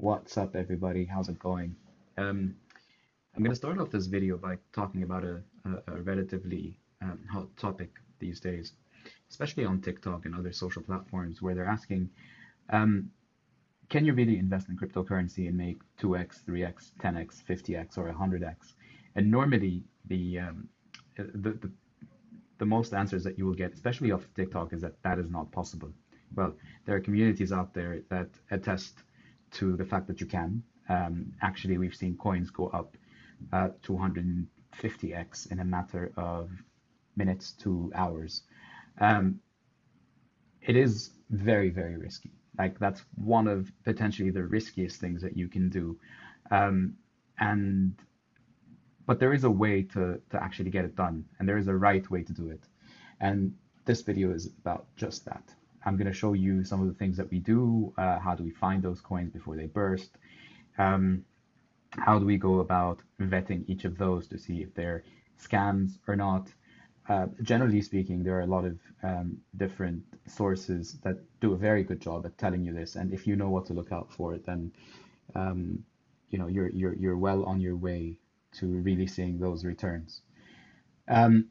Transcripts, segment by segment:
What's up, everybody? How's it going? Um, I'm going to start off this video by talking about a relatively hot topic these days, especially on TikTok and other social platforms, where they're asking, um, can you really invest in cryptocurrency and make 2x, 3x, 10x, 50x, or 100x? And normally, the the most answers that you will get, especially off TikTok, is that that is not possible. Well, there are communities out there that attest to the fact that you can. Actually, we've seen coins go up 250x in a matter of minutes to hours. Um, it is very, very risky. Like that's one of potentially the riskiest things that you can do. Um, and but there is a way to actually get it done, and there is a right way to do it. And this video is about just that. I'm going to show you some of the things that we do. How do we find those coins before they burst? Um, how do we go about vetting each of those to see if they're scams or not? Generally speaking, there are a lot of different sources that do a very good job at telling you this. And if you know what to look out for, then um, you're well on your way to really seeing those returns. Um,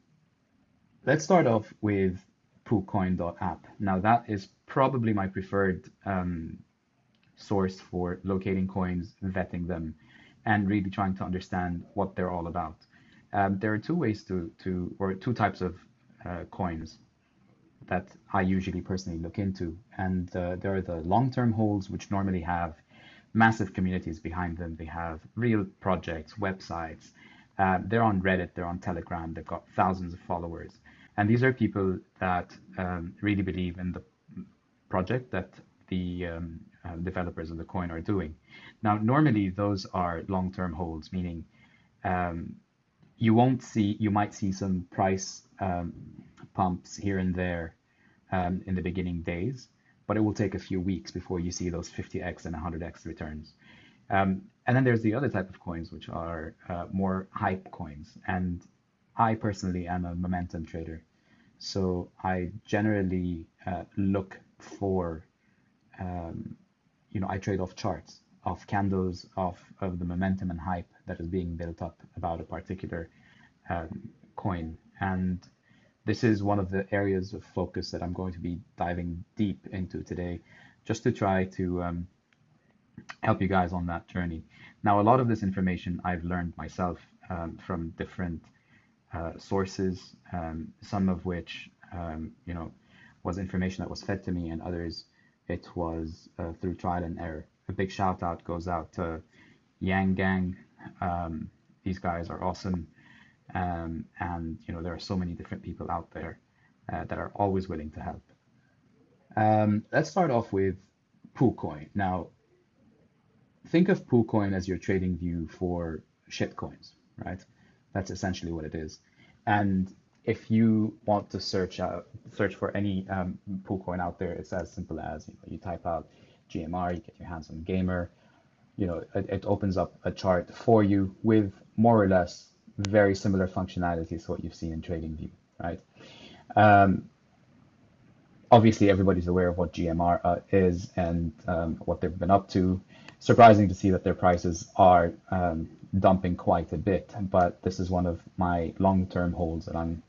let's start off with PooCoin.app. Now that is probably my preferred source for locating coins, vetting them, and really trying to understand what they're all about. There are two ways or two types of coins that I usually personally look into. And there are the long-term holds, which normally have massive communities behind them. They have real projects, websites. They're on Reddit, they're on Telegram, they've got thousands of followers. And these are people that really believe in the project that the developers of the coin are doing. Now, normally those are long-term holds, meaning um, you might see some price pumps here and there in the beginning days, but it will take a few weeks before you see those 50x and 100x returns. And then there's the other type of coins, which are more hype coins. And I personally am a momentum trader. So I generally look for, I trade off charts, off candles, off of the momentum and hype that is being built up about a particular coin. And this is one of the areas of focus that I'm going to be diving deep into today, just to try to help you guys on that journey. Now, a lot of this information I've learned myself from different sources, some of which, was information that was fed to me, and others it was through trial and error. A big shout out goes out to Yang Gang. These guys are awesome. And there are so many different people out there that are always willing to help. Let's start off with PooCoin. Now, think of PooCoin as your trading view for shitcoins, right? That's essentially what it is. And if you want to search for any PooCoin out there, it's as simple as you type out GMR, you get your hands on Gamer, it opens up a chart for you with more or less very similar functionalities to what you've seen in TradingView, right? Um, Obviously, everybody's aware of what GMR is and what they've been up to. Surprising to see that their prices are dumping quite a bit, but this is one of my long-term holds that I'm,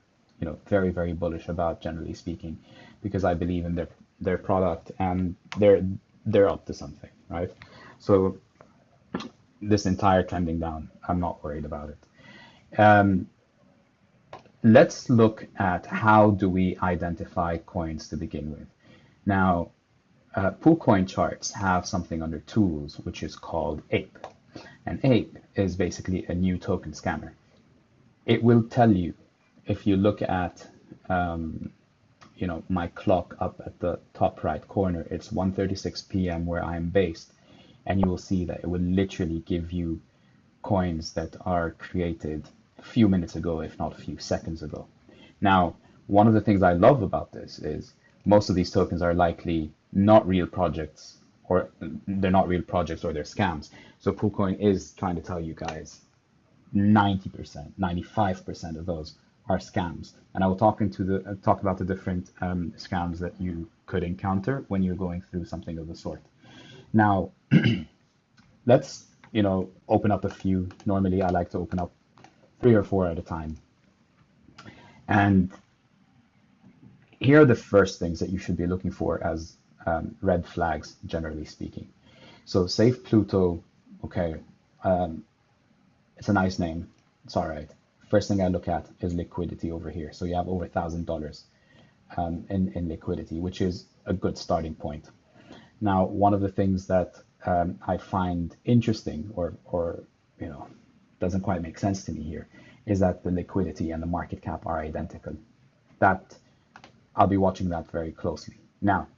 very, very bullish about, generally speaking, because I believe in their product and they're up to something, right? So this entire trending down, I'm not worried about it. Um, let's look at how do we identify coins to begin with. Now, PooCoin charts have something under tools, which is called APE. And APE is basically a new token scanner. It will tell you, if you look at, my clock up at the top right corner, it's 1:36 p.m. where I'm based. And you will see that it will literally give you coins that are created a few minutes ago, if not a few seconds ago. Now, one of the things I love about this is most of these tokens are likely not real projects, or they're not real projects, or they're scams. So PooCoin is trying to tell you guys 90%, 95% of those are scams. And I will talk about the different scams that you could encounter when you're going through something of the sort. Now, let's, open up a few. Normally, I like to open up 3 or 4 at a time. And here are the first things that you should be looking for as red flags, generally speaking. So Safe Pluto, okay, it's a nice name. It's all right. First thing I look at is liquidity over here. So you have over $1,000 in liquidity, which is a good starting point. Now, one of the things that I find interesting, or doesn't quite make sense to me here, is that the liquidity and the market cap are identical. That I'll be watching that very closely. Now,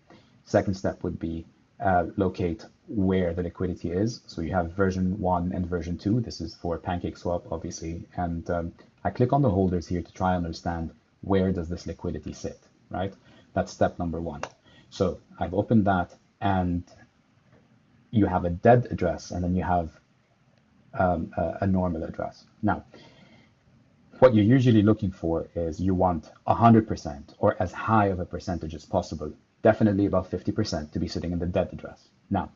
second step would be locate where the liquidity is. So you have version 1 and version 2. This is for PancakeSwap, obviously. And I click on the holders here to try and understand where does this liquidity sit, right? That's step number 1. So I've opened that, and you have a dead address, and then you have a normal address. Now, what you're usually looking for is you want 100% or as high of a percentage as possible, definitely above 50% to be sitting in the dead address. Now,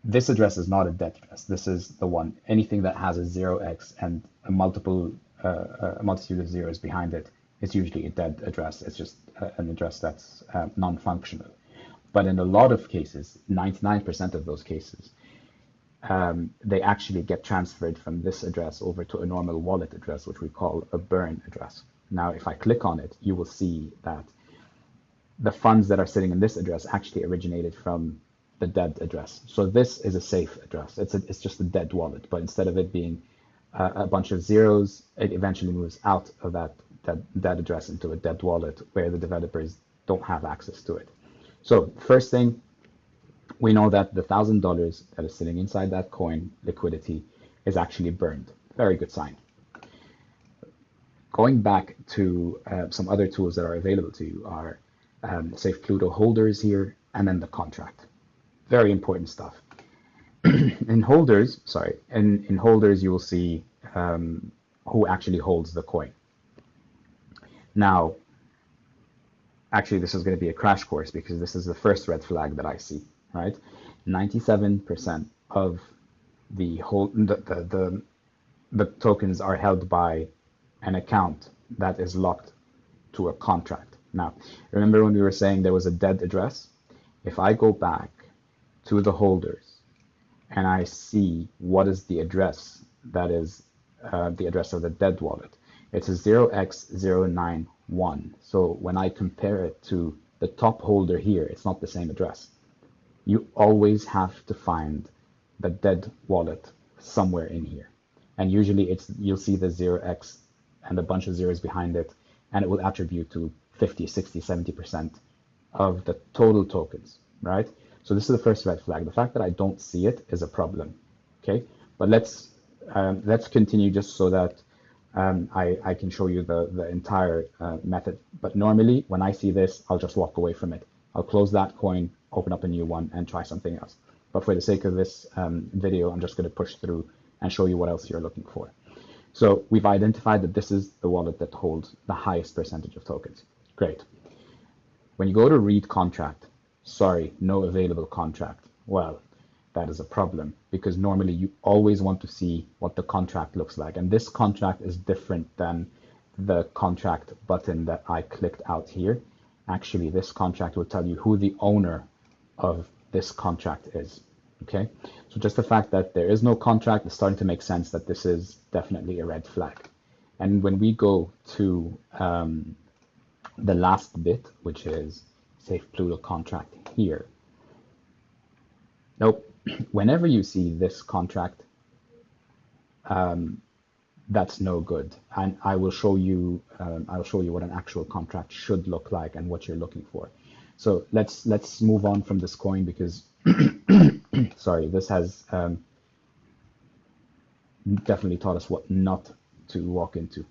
this address is not a dead address. This is the one. Anything that has a 0x and a multitude of zeros behind it is usually a dead address. It's just an address that's non-functional. But in a lot of cases, 99% of those cases, they actually get transferred from this address over to a normal wallet address, which we call a burn address. Now, if I click on it, you will see that the funds that are sitting in this address actually originated from the dead address. So this is a safe address. It's just a dead wallet, but instead of it being a bunch of zeros, it eventually moves out of that dead address into a dead wallet where the developers don't have access to it. So first thing, we know that the $1,000 that is sitting inside that coin liquidity is actually burned. Very good sign. Going back to some other tools that are available to you are Safe Pluto holders here, and then the contract. Very important stuff. In holders, you will see who actually holds the coin. Now, actually, this is going to be a crash course because this is the first red flag that I see, right? 97% of the tokens are held by an account that is locked to a contract. Now, remember when we were saying there was a dead address? If I go back to the holders and I see what is the address that is the address of the dead wallet, it's a 0x091. So when I compare it to the top holder here, it's not the same address. You always have to find the dead wallet somewhere in here. And usually you'll see the 0x and a bunch of zeros behind it, and it will attribute to 50, 60, 70% of the total tokens, right? So this is the first red flag. The fact that I don't see it is a problem, okay? But let's continue just so that I can show you the entire method. But normally, when I see this, I'll just walk away from it. I'll close that coin, open up a new one, and try something else. But for the sake of this video, I'm just going to push through and show you what else you're looking for. So we've identified that this is the wallet that holds the highest percentage of tokens. Great. When you go to read contract, sorry, no available contract. Well, that is a problem because normally you always want to see what the contract looks like. And this contract is different than the contract button that I clicked out here. Actually, this contract will tell you who the owner of this contract is. Okay, so just the fact that there is no contract is starting to make sense that this is definitely a red flag. And when we go to the last bit, which is Safe Pluto contract here, nope. Whenever you see this contract, that's no good. And I will show you what an actual contract should look like and what you're looking for. So let's move on from this coin because sorry, this has definitely taught us what not to walk into.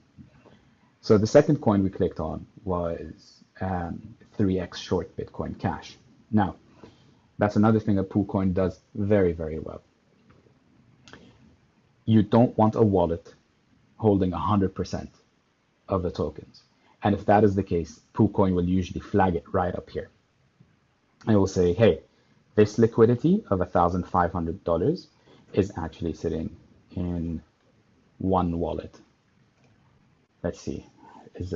So the second coin we clicked on was 3x short Bitcoin Cash. Now, that's another thing that Poo Coin does very, very well. You don't want a wallet holding 100% of the tokens. And if that is the case, Poo Coin will usually flag it right up here. And it will say, hey, this liquidity of $1,500 is actually sitting in one wallet. Let's see. Is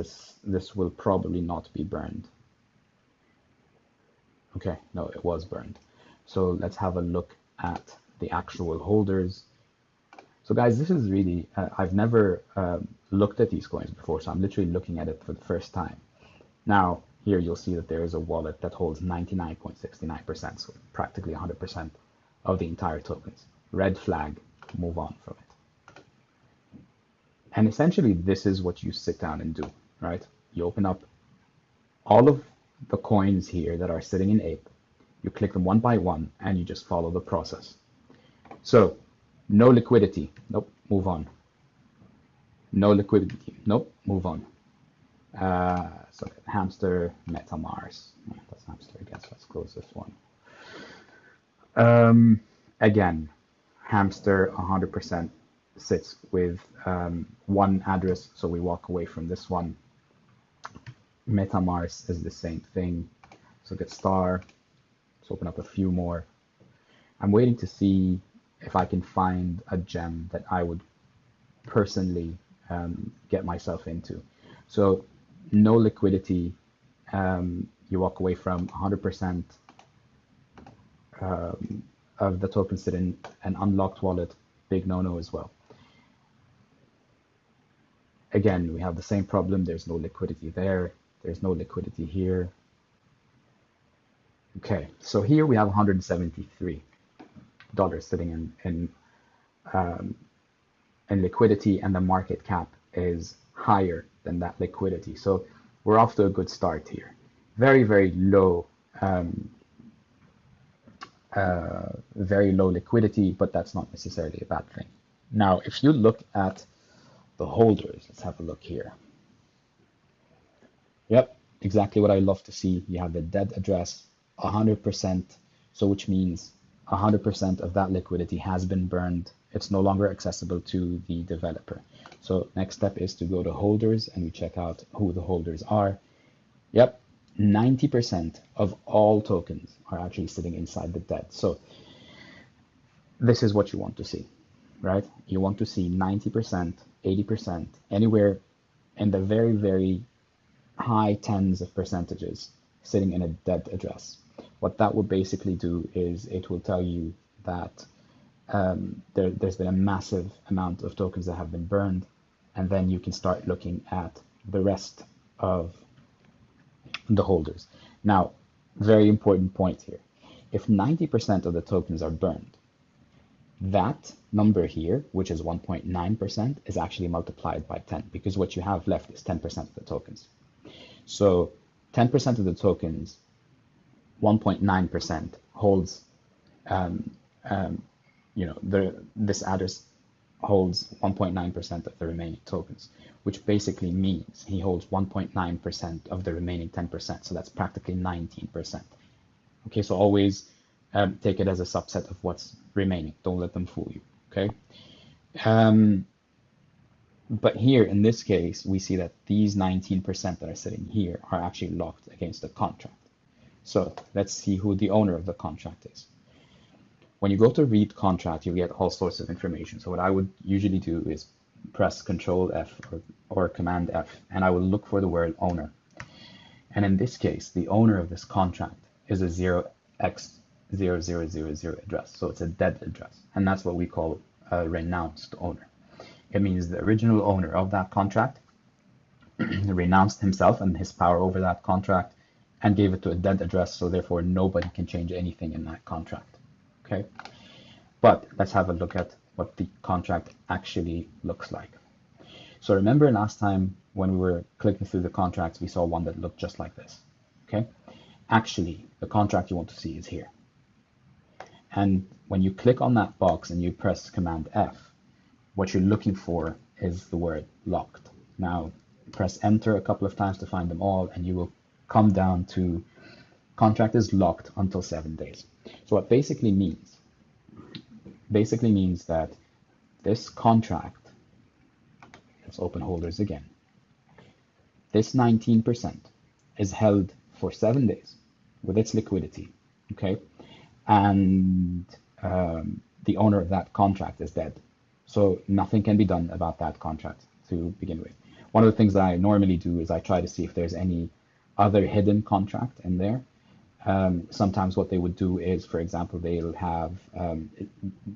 this will probably not be burned. Okay, no, it was burned. So let's have a look at the actual holders. So guys, this is really, I've never looked at these coins before, so I'm literally looking at it for the first time. Now, here you'll see that there is a wallet that holds 99.69%, so practically 100% of the entire tokens. Red flag, move on from it. And essentially, this is what you sit down and do, right? You open up all of the coins here that are sitting in Ape, you click them one by one, and you just follow the process. So, no liquidity, nope, move on. No liquidity, nope, move on. So hamster, MetaMars. That's hamster, I guess. Let's close this one. Again, hamster 100% sits with one address, so we walk away from this one. MetaMars is the same thing. So get star. Let's open up a few more. I'm waiting to see if I can find a gem that I would personally get myself into. So no liquidity, you walk away from 100% of the tokens sit in an unlocked wallet, big no-no as well. Again, we have the same problem. There's no liquidity there. There's no liquidity here. Okay, so here we have $173 sitting in liquidity, and the market cap is higher than that liquidity. So we're off to a good start here. Very, very low liquidity, but that's not necessarily a bad thing. Now, if you look at the holders, let's have a look here. Yep, exactly what I love to see. You have the dead address, 100%, so which means 100% of that liquidity has been burned. It's no longer accessible to the developer. So next step is to go to holders and we check out who the holders are. Yep, 90% of all tokens are actually sitting inside the dead. So this is what you want to see, right? You want to see 90%, 80%, anywhere in the very, very high tens of percentages sitting in a dead address. What that will basically do is it will tell you that there's been a massive amount of tokens that have been burned, and then you can start looking at the rest of the holders. Now, very important point here. If 90% of the tokens are burned, that number here, which is 1.9%, is actually multiplied by 10, because what you have left is 10% of the tokens. So 10% of the tokens, 1.9% holds, this address holds 1.9% of the remaining tokens, which basically means he holds 1.9% of the remaining 10%. So that's practically 19%. Okay, so always take it as a subset of what's remaining. Don't let them fool you, okay? But here, in this case, we see that these 19% that are sitting here are actually locked against the contract. So let's see who the owner of the contract is. When you go to read contract, you get all sorts of information. So what I would usually do is press Control F or Command F, and I will look for the word owner. And in this case, the owner of this contract is a 0x0000 address. So it's a dead address. And that's what we call a renounced owner. It means the original owner of that contract renounced himself and his power over that contract and gave it to a dead address, so therefore nobody can change anything in that contract. Okay, but let's have a look at what the contract actually looks like. So remember last time when we were clicking through the contracts, we saw one that looked just like this. Okay, actually the contract you want to see is here. And when you click on that box and you press Command F, what you're looking for is the word locked. Now press enter a couple of times to find them all, and you will come down to contract is locked until 7 days. So what basically means that this contract, let's open holders again, this 19% is held for 7 days with its liquidity, okay? And the owner of that contract is dead. So nothing can be done about that contract to begin with. One of the things that I normally do is I try to see if there's any other hidden contract in there. Sometimes what they would do is, for example, they'll have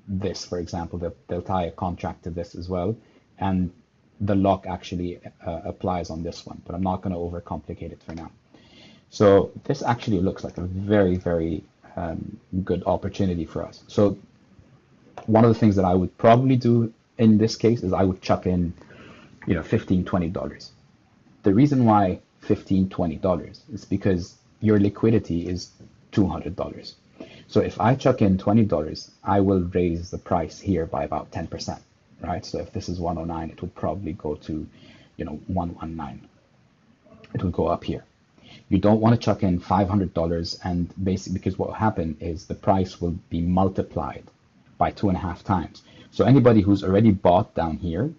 this, for example, they'll tie a contract to this as well, and the lock actually applies on this one, but I'm not going to overcomplicate it for now. So this actually looks like a very, very good opportunity for us. So one of the things that I would probably do in this case is I would chuck in, $15, $20. The reason why $15, $20 is because your liquidity is $200. So if I chuck in $20, I will raise the price here by about 10%, right? So if this is 109, it would probably go to, 119. It will go up here. You don't want to chuck in $500 and basically because what will happen is the price will be multiplied by 2.5 times. So anybody who's already bought down here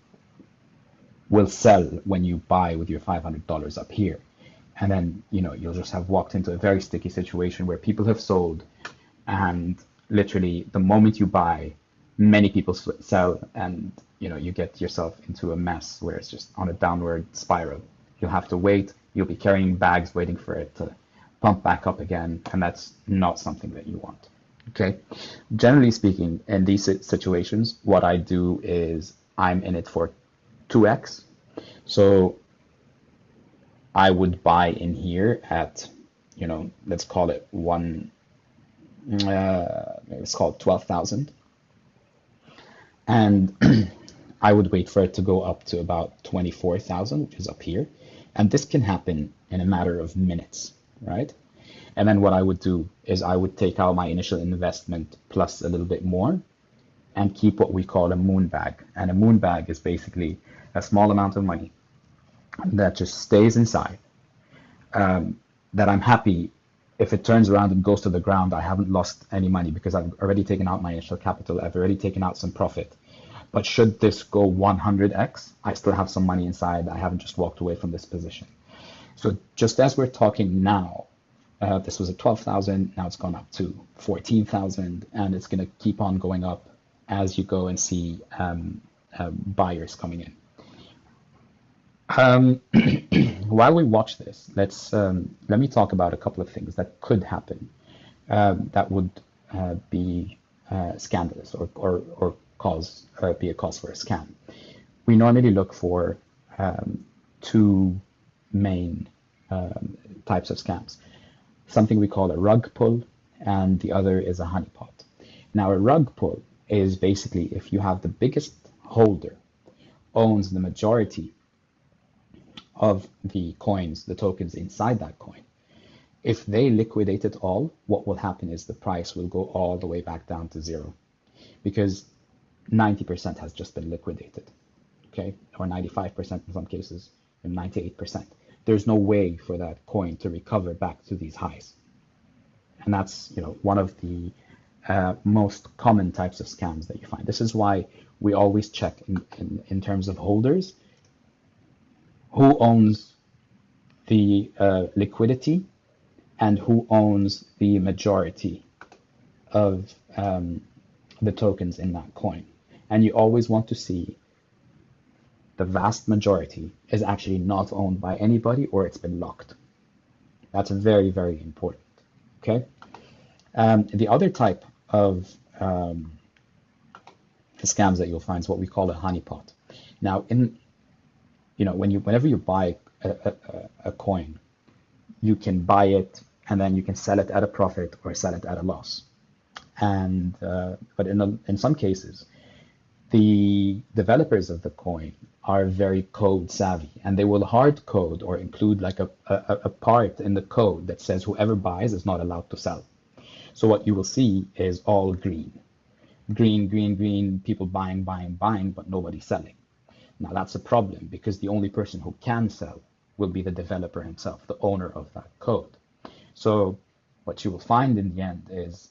will sell when you buy with your $500 up here. And then, you'll just have walked into a very sticky situation where people have sold and literally the moment you buy, many people sell and, you get yourself into a mess where it's just on a downward spiral. You'll have to wait. You'll be carrying bags waiting for it to pump back up again. And that's not something that you want. Okay. Generally speaking, in these situations, what I do is I'm in it for 2x. So I would buy in here at, let's call it let's call it 12,000. And I would wait for it to go up to about 24,000, which is up here. And this can happen in a matter of minutes, right? And then what I would do is I would take out my initial investment plus a little bit more and keep what we call a moon bag. And a moon bag is basically a small amount of money that just stays inside, that I'm happy if it turns around and goes to the ground, I haven't lost any money because I've already taken out my initial capital. I've already taken out some profit. But should this go 100x, I still have some money inside. I haven't just walked away from this position. So just as we're talking now, this was at 12,000, now it's gone up to 14,000, and it's going to keep on going up as you go and see buyers coming in. While we watch this, let me talk about a couple of things that could happen that would be scandalous or be a cause for a scam. We normally look for two main types of scams. Something we call a rug pull, and the other is a honeypot. Now, a rug pull is basically if you have the biggest holder owns the majority of the coins, the tokens inside that coin. If they liquidate it all, what will happen is the price will go all the way back down to zero because 90% has just been liquidated, okay? Or 95% in some cases, and 98%. There's no way for that coin to recover back to these highs. And that's, one of the most common types of scams that you find. This is why we always check in terms of holders, who owns the liquidity and who owns the majority of the tokens in that coin. And you always want to see the vast majority is actually not owned by anybody or it's been locked. That's very, very important. Okay. The other type of the scams that you'll find is what we call a honeypot. Now, whenever you buy a coin, you can buy it and then you can sell it at a profit or sell it at a loss. And but in some cases, the developers of the coin are very code savvy, and they will hard code or include like a part in the code that says whoever buys is not allowed to sell. So what you will see is all green, green, green, green, people buying, buying, buying, but nobody selling. Now that's a problem because the only person who can sell will be the developer himself, the owner of that code. So what you will find in the end is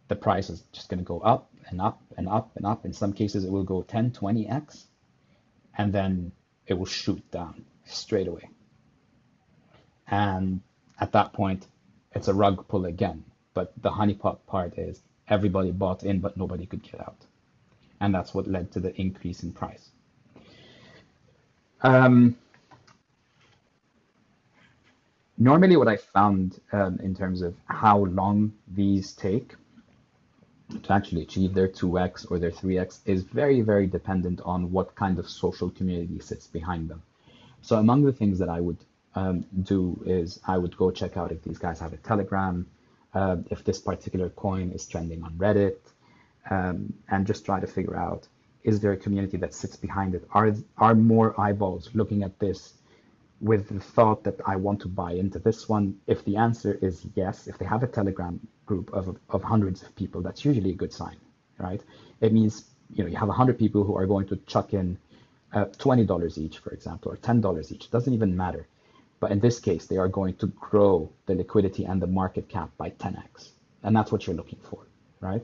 the price is just going to go up and up and up and up. In some cases, it will go 10, 20x, and then it will shoot down straight away. And at that point, it's a rug pull again. But the honeypot part is Everybody bought in, but nobody could get out. And that's what led to the increase in price. Um, Normally, what I found in terms of how long these take to actually achieve their 2x or their 3x is very, very dependent on what kind of social community sits behind them. So among the things that I would do is I would go check out if these guys have a Telegram, if this particular coin is trending on Reddit, and just try to figure out, is there a community that sits behind it? Are more eyeballs looking at this with the thought that I want to buy into this one? If the answer is yes, if they have a Telegram group of hundreds of people, that's usually a good sign, right? It means, you know, you have 100 people who are going to chuck in $20 each, for example, or $10 each. It doesn't even matter. But in this case, they are going to grow the liquidity and the market cap by 10x. And that's what you're looking for, right?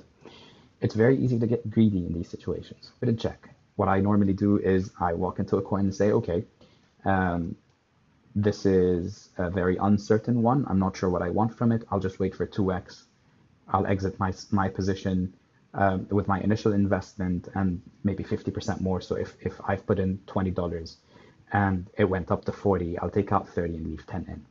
It's very easy to get greedy in these situations. But in check, what I normally do is I walk into a coin and say, okay, this is a very uncertain one. I'm not sure what I want from it. I'll just wait for 2x. I'll exit my position with my initial investment and maybe 50% more. So if I've put in $20 and it went up to 40, I'll take out 30 and leave 10 in.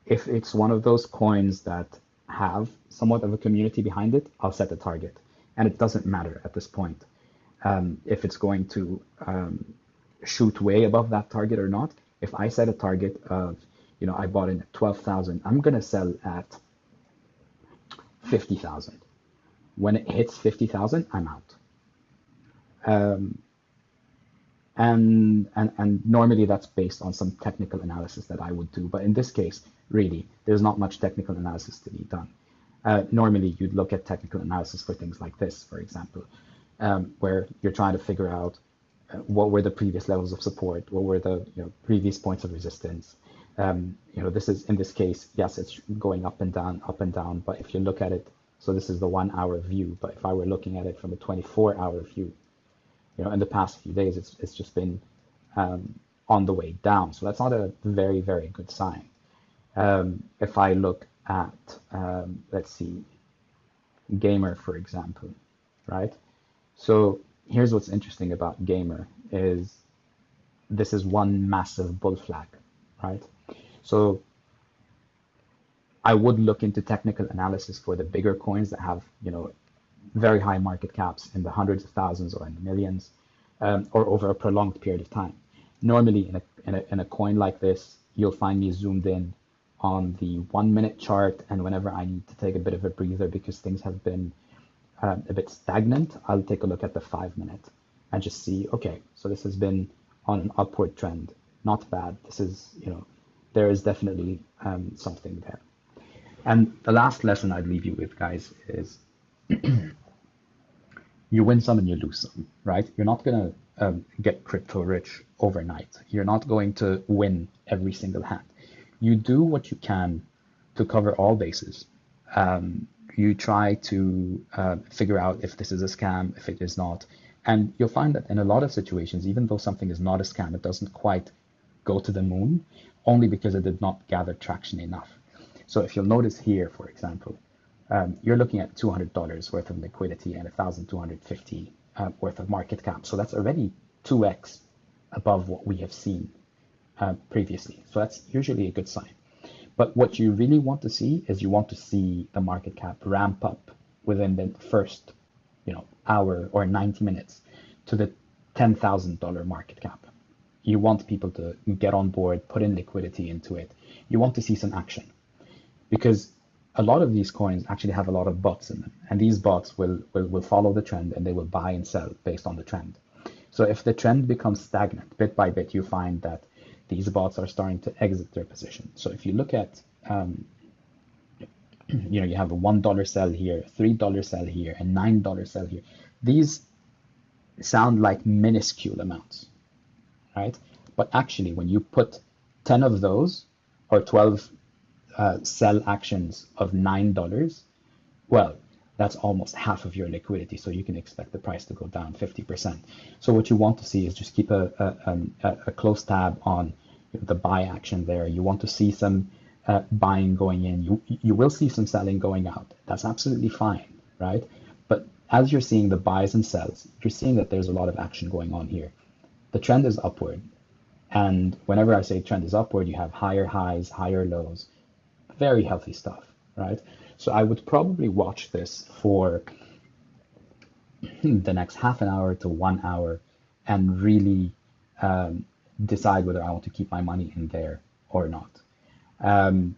If it's one of those coins that have somewhat of a community behind it, I'll set a target. And it doesn't matter at this point if it's going to shoot way above that target or not. If I set a target of, you know, I bought in at 12,000, I'm going to sell at 50,000. When it hits 50,000, I'm out. And normally that's based on some technical analysis that I would do. But in this case, really, there's not much technical analysis to be done. Normally, you'd look at technical analysis for things like this, for example, where you're trying to figure out what were the previous levels of support, what were the previous points of resistance. This is, in this case, yes, it's going up and down. But if you look at it, so this is the 1 hour view. But if I were looking at it from a 24-hour view, in the past few days, it's just been on the way down. So that's not a very, very good sign. If I look at, let's see, Gamer, for example, right? So here's what's interesting about Gamer is this is one massive bull flag, right? So I would look into technical analysis for the bigger coins that have, very high market caps in the hundreds of thousands or in the millions, or over a prolonged period of time. Normally, in a coin like this, you'll find me zoomed in on the 1 minute chart, and whenever I need to take a bit of a breather because things have been a bit stagnant, I'll take a look at the 5 minute and just see, okay, so this has been on an upward trend, not bad. This is, there is definitely something there. And the last lesson I'd leave you with, guys, is you win some and you lose some, right? You're not going to get crypto rich overnight. You're not going to win every single hand. You do what you can to cover all bases. You try to figure out if this is a scam, if it is not. And you'll find that in a lot of situations, even though something is not a scam, it doesn't quite go to the moon, only because it did not gather traction enough. So if you'll notice here, for example, you're looking at $200 worth of liquidity and 1,250 worth of market cap. So that's already 2x above what we have seen previously. So that's usually a good sign. But what you really want to see is you want to see the market cap ramp up within the first, hour or 90 minutes to the $10,000 market cap. You want people to get on board, put in liquidity into it. You want to see some action, because a lot of these coins actually have a lot of bots in them, and these bots will follow the trend and they will buy and sell based on the trend. So if the trend becomes stagnant, bit by bit, you find that these bots are starting to exit their position. So if you look at, you have a $1 sell here, $3 sell here, and $9 sell here. These sound like minuscule amounts, right? But actually, when you put 10 of those or 12 sell actions of $9, well, that's almost half of your liquidity. So you can expect the price to go down 50%. So what you want to see is just keep a close tab on the buy action there. You want to see some buying going in. You will see some selling going out. That's absolutely fine. right? But as you're seeing the buys and sells, you're seeing that there's a lot of action going on here. The trend is upward. And whenever I say trend is upward, you have higher highs, higher lows, very healthy stuff, right? So I would probably watch this for the next half an hour to 1 hour and really decide whether I want to keep my money in there or not. Um,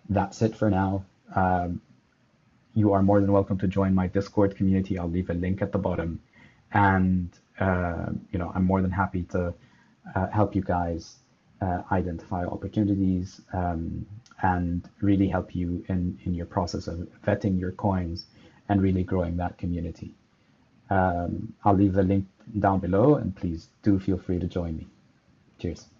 that's it for now. You are more than welcome to join my Discord community. I'll leave a link at the bottom. And, I'm more than happy to help you guys identify opportunities and really help you in your process of vetting your coins and really growing that community. I'll leave the link down below, and please do feel free to join me. Cheers.